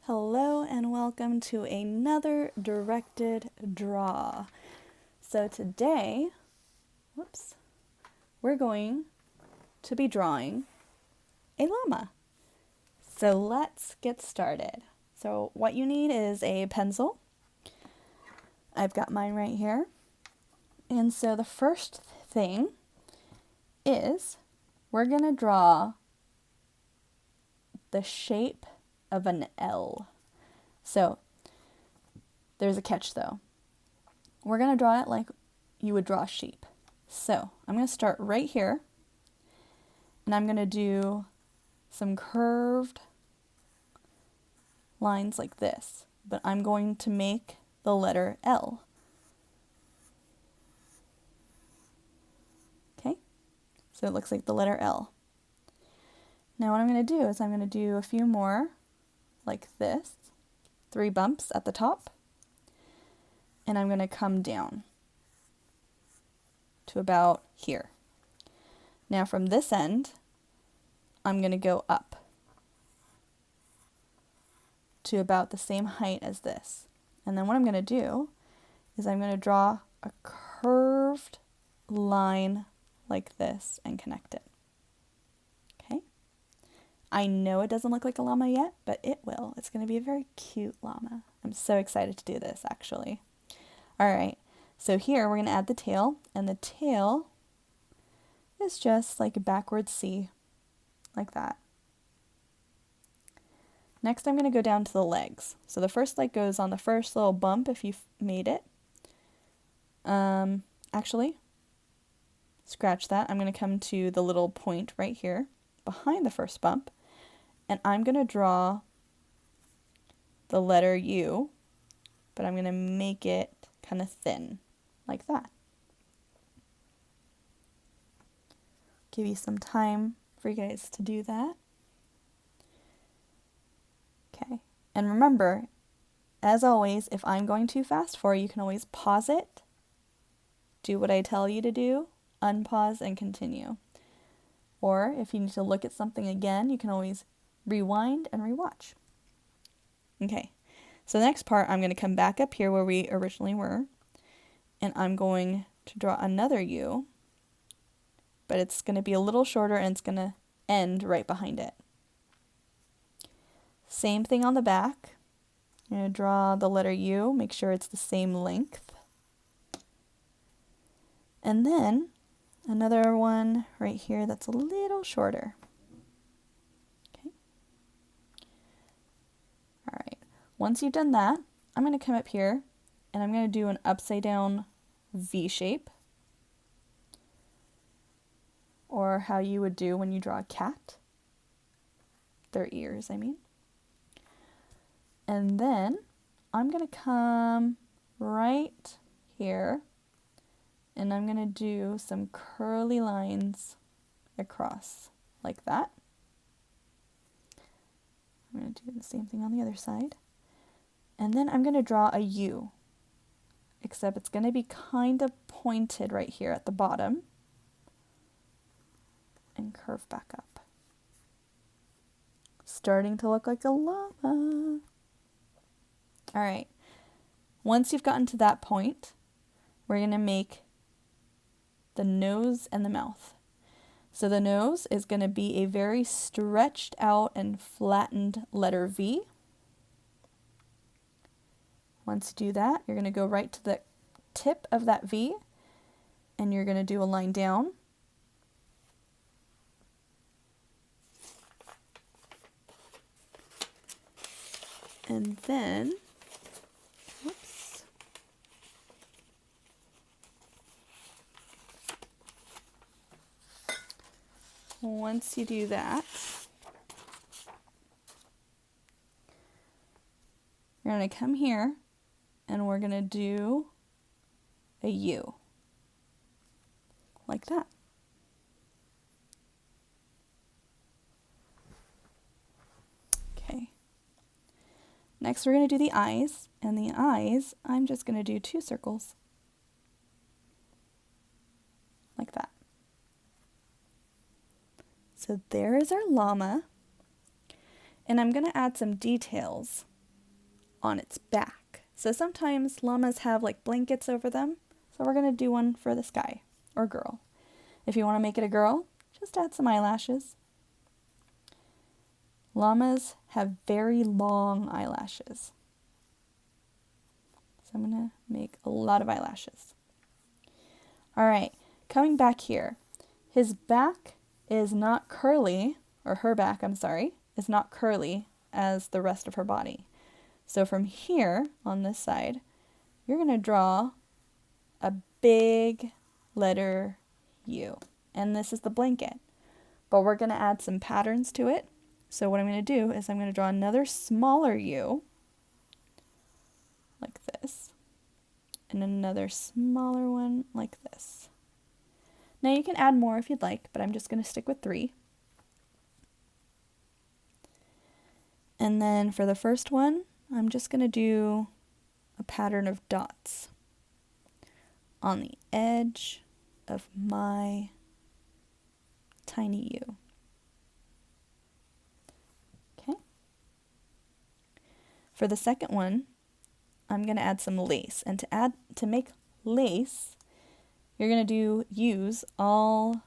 Hello and welcome to another directed draw. So today, we're going to be drawing a llama. So let's get started. So what you need is a pencil. I've got mine right here. And so the first thing is we're going to draw the shape of an L. So there's a catch though. We're going to draw it like you would draw a sheep. So I'm going to start right here and I'm going to do some curved lines like this, but I'm going to make the letter L. Okay, so it looks like the letter L. Now what I'm going to do is I'm going to do a few more like this, 3 bumps at the top, and I'm going to come down to about here. Now from this end, I'm going to go up to about the same height as this. And then what I'm going to do is I'm going to draw a curved line like this and connect it. Okay? I know it doesn't look like a llama yet, but it will. It's going to be a very cute llama. I'm so excited to do this, actually. All right, so here we're going to add the tail, and the tail is just like a backward C, like that. Next, I'm going to go down to the legs. So the first leg goes on the first little bump if you've made it. Actually, scratch that. I'm going to come to the little point right here behind the first bump, and I'm going to draw the letter U, but I'm going to make it kind of thin, like that. Give you some time for you guys to do that. Okay, and remember, as always, if I'm going too fast for you, you can always pause it, do what I tell you to do, unpause, and continue. Or if you need to look at something again, you can always rewind and rewatch. Okay, so the next part, I'm going to come back up here where we originally were, and I'm going to draw another U, but it's going to be a little shorter and it's going to end right behind it. Same thing on the back. I'm going to draw the letter U, make sure it's the same length. And then another one right here that's a little shorter. Okay. All right. Once you've done that, I'm going to come up here and I'm going to do an upside down V shape, or how you would do when you draw a cat. Their ears, I mean. And then I'm going to come right here and I'm going to do some curly lines across like that. I'm going to do the same thing on the other side. And then I'm going to draw a U, except it's going to be kind of pointed right here at the bottom and curve back up. Starting to look like a llama. All right, once you've gotten to that point, we're going to make the nose and the mouth. So the nose is going to be a very stretched out and flattened letter V. Once you do that, you're going to go right to the tip of that V and you're going to do a line down. And then, once you do that, you're going to come here and we're going to do a U, like that. Okay. Next we're going to do the eyes, and the eyes, I'm just going to do 2 circles, like that. So there is our llama, and I'm going to add some details on its back. So sometimes llamas have like blankets over them. So we're going to do one for this guy or girl. If you want to make it a girl, just add some eyelashes. Llamas have very long eyelashes. So I'm going to make a lot of eyelashes. All right, coming back here. His back is not curly, or her back, I'm sorry, is not curly as the rest of her body. So from here on this side, you're going to draw a big letter U. And this is the blanket. But we're going to add some patterns to it. So what I'm going to do is I'm going to draw another smaller U, like this, and another smaller one like this. Now you can add more if you'd like, but I'm just going to stick with 3. And then for the first one, I'm just going to do a pattern of dots on the edge of my tiny U. Okay. For the second one, I'm going to add some lace. And to make lace, you're going to do U's all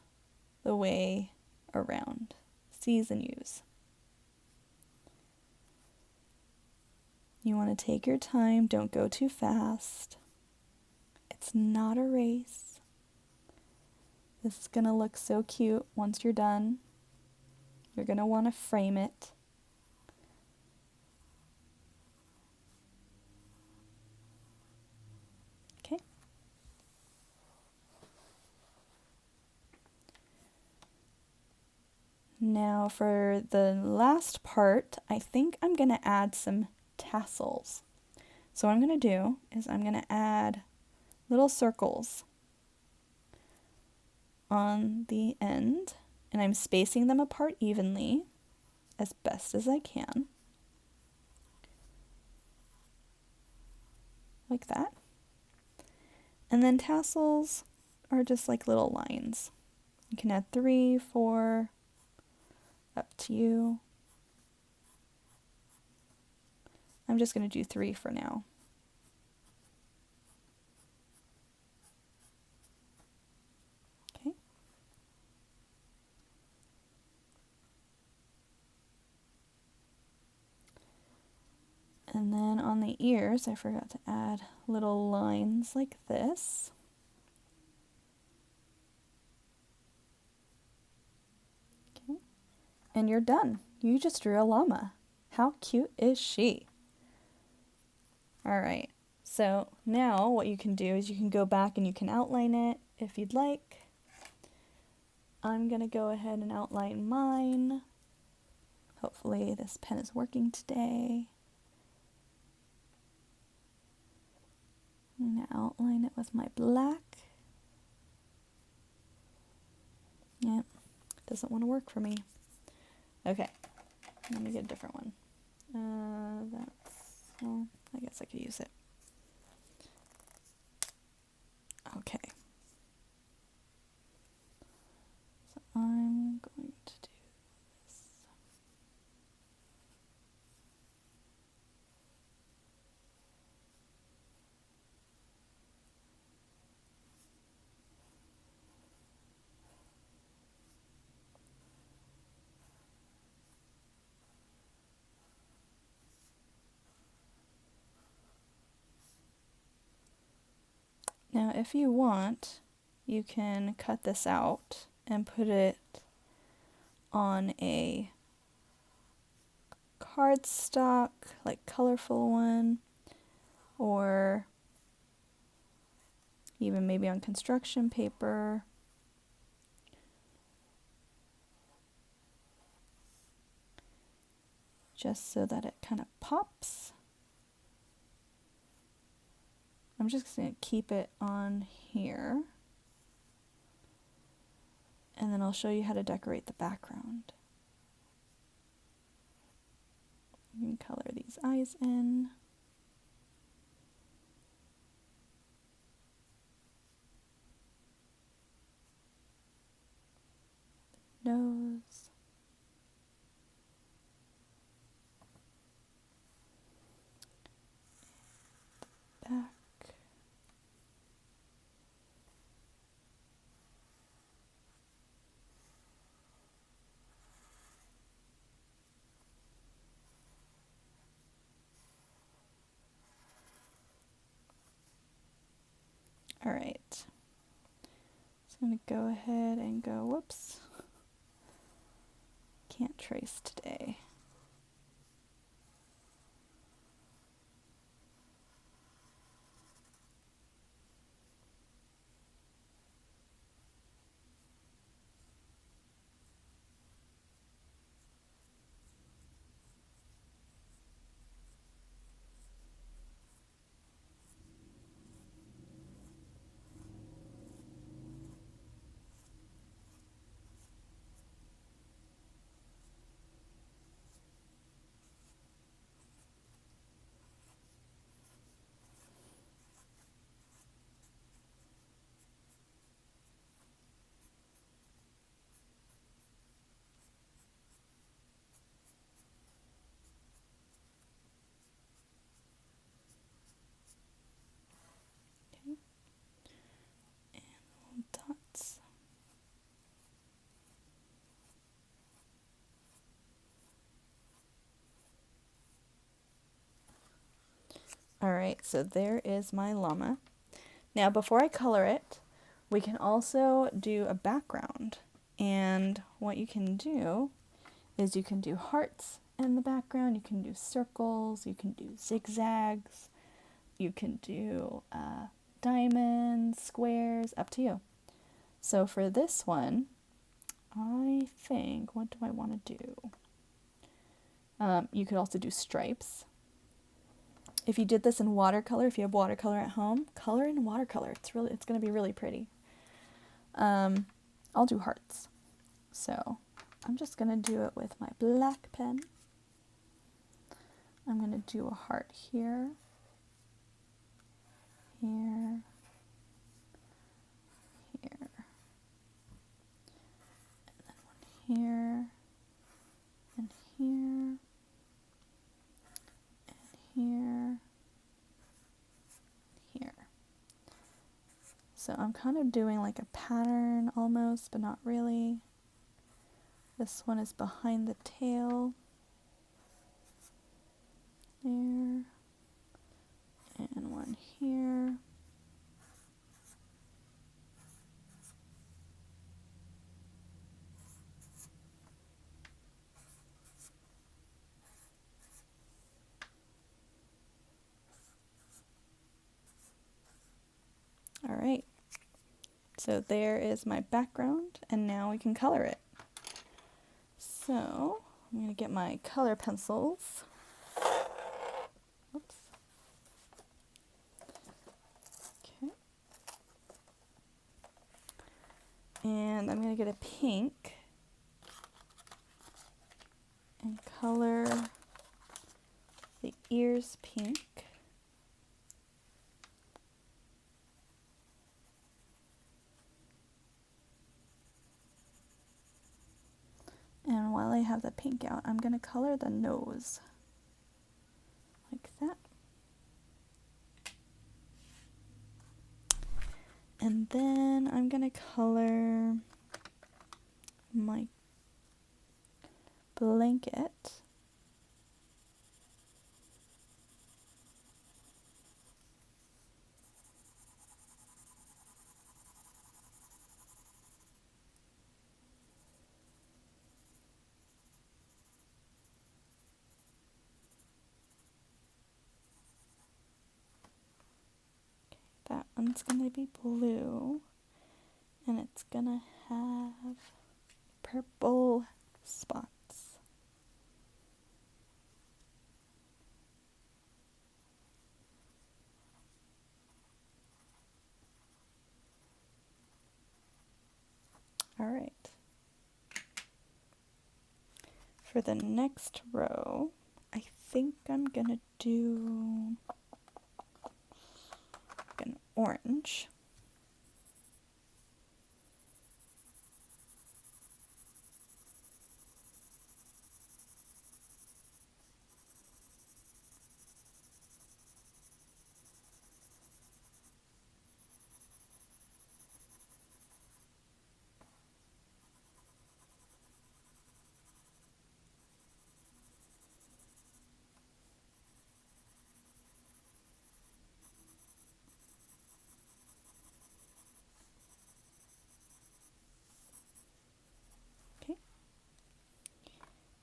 the way around. C's and U's. You want to take your time, don't go too fast. It's not a race. This is going to look so cute once you're done. You're going to want to frame it. Okay. Now for the last part, I think I'm going to add some tassels. So what I'm going to do is I'm going to add little circles on the end, and I'm spacing them apart evenly as best as I can. Like that. And then tassels are just like little lines. You can add 3, 4, up to you. I'm just going to do 3 for now. Okay. And then on the ears, I forgot to add little lines like this. Okay. And you're done. You just drew a llama. How cute is she? All right. So now what you can do is you can go back and you can outline it if you'd like. I'm going to go ahead and outline mine. Hopefully this pen is working today. I'm going to outline it with my black. Yep, doesn't want to work for me. Okay, let me get a different one. Well, I guess I could use it. Okay. So I'm going to do this. Now, if you want, you can cut this out and put it on a cardstock, like colorful one, or even maybe on construction paper. Just so that it kind of pops. I'm just going to keep it on here. And then I'll show you how to decorate the background. You can color these eyes in. Nose. All right. So I'm going to go ahead and go, whoops. Can't trace today. Okay. And little dots. All right, so there is my llama. Now, before I color it, we can also do a background. And what you can do is you can do hearts in the background, you can do circles, you can do zigzags, you can do diamonds, squares, up to you. So for this one, I think, what do I want to do? You could also do stripes. If you did this in watercolor, if you have watercolor at home, color in watercolor. It's going to be really pretty. I'll do hearts. So I'm just going to do it with my black pen. I'm going to do a heart here, here, here, and then one here, and here, and here, here. So I'm kind of doing like a pattern almost, but not really. This one is behind the tail. There. And one here. All right. So there is my background, and now we can color it. So I'm going to get my color pencils. Oops. Okay. And I'm going to get a pink and color the ears pink. And while I have the pink out, I'm going to color the nose like that. And then I'm going to color my blanket. That one's going to be blue, and it's going to have purple spots. All right. For the next row, I think I'm going to do an orange.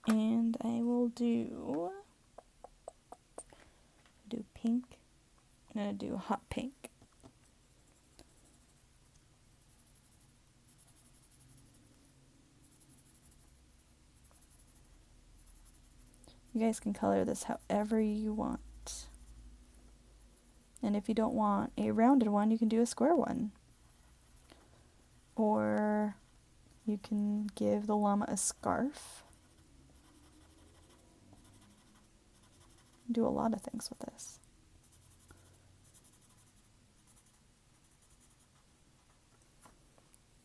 And I will do pink. I'm going to do hot pink. You guys can color this however you want. And if you don't want a rounded one, you can do a square one. Or you can give the llama a scarf. Do a lot of things with this.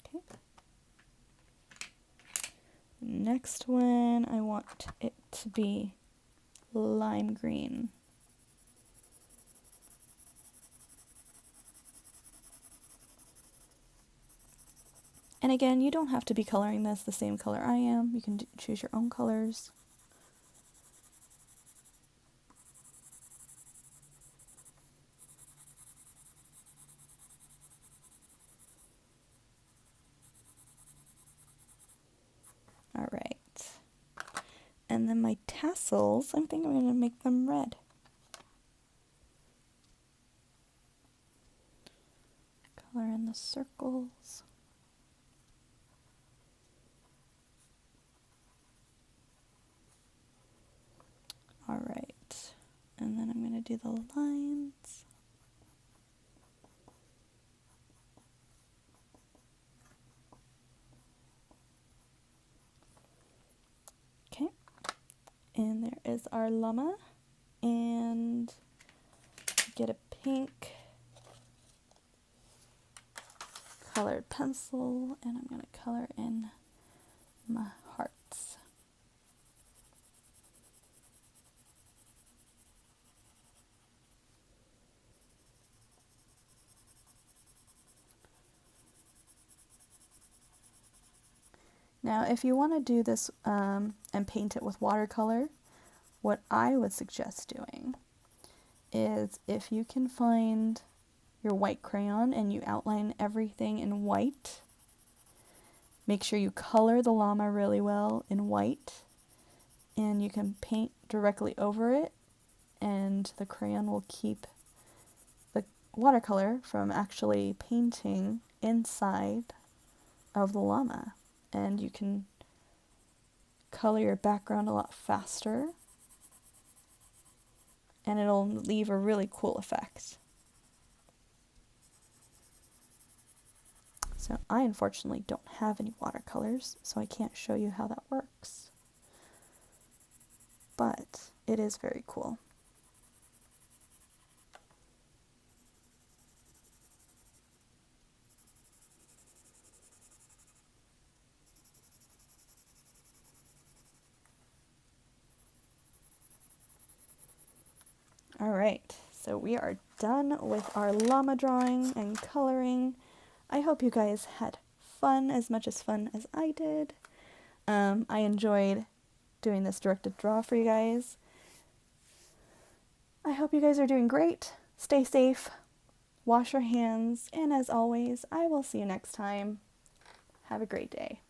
Okay. Next one, I want it to be lime green. And again, you don't have to be coloring this the same color I am. You can choose your own colors. All right. And then my tassels, I think I'm going to make them red. Color in the circles. All right. And then I'm going to do the lines. Okay. And there is our llama. And get a pink colored pencil, and I'm going to color in my hearts. Now, if you want to do this and paint it with watercolor, what I would suggest doing is if you can find your white crayon and you outline everything in white, make sure you color the llama really well in white, and you can paint directly over it, and the crayon will keep the watercolor from actually painting inside of the llama. And you can color your background a lot faster, and it'll leave a really cool effect. So I unfortunately don't have any watercolors, so I can't show you how that works. But it is very cool. Alright, so we are done with our llama drawing and coloring. I hope you guys had fun as much as I did. I enjoyed doing this directed draw for you guys. I hope you guys are doing great. Stay safe, wash your hands, and as always, I will see you next time. Have a great day.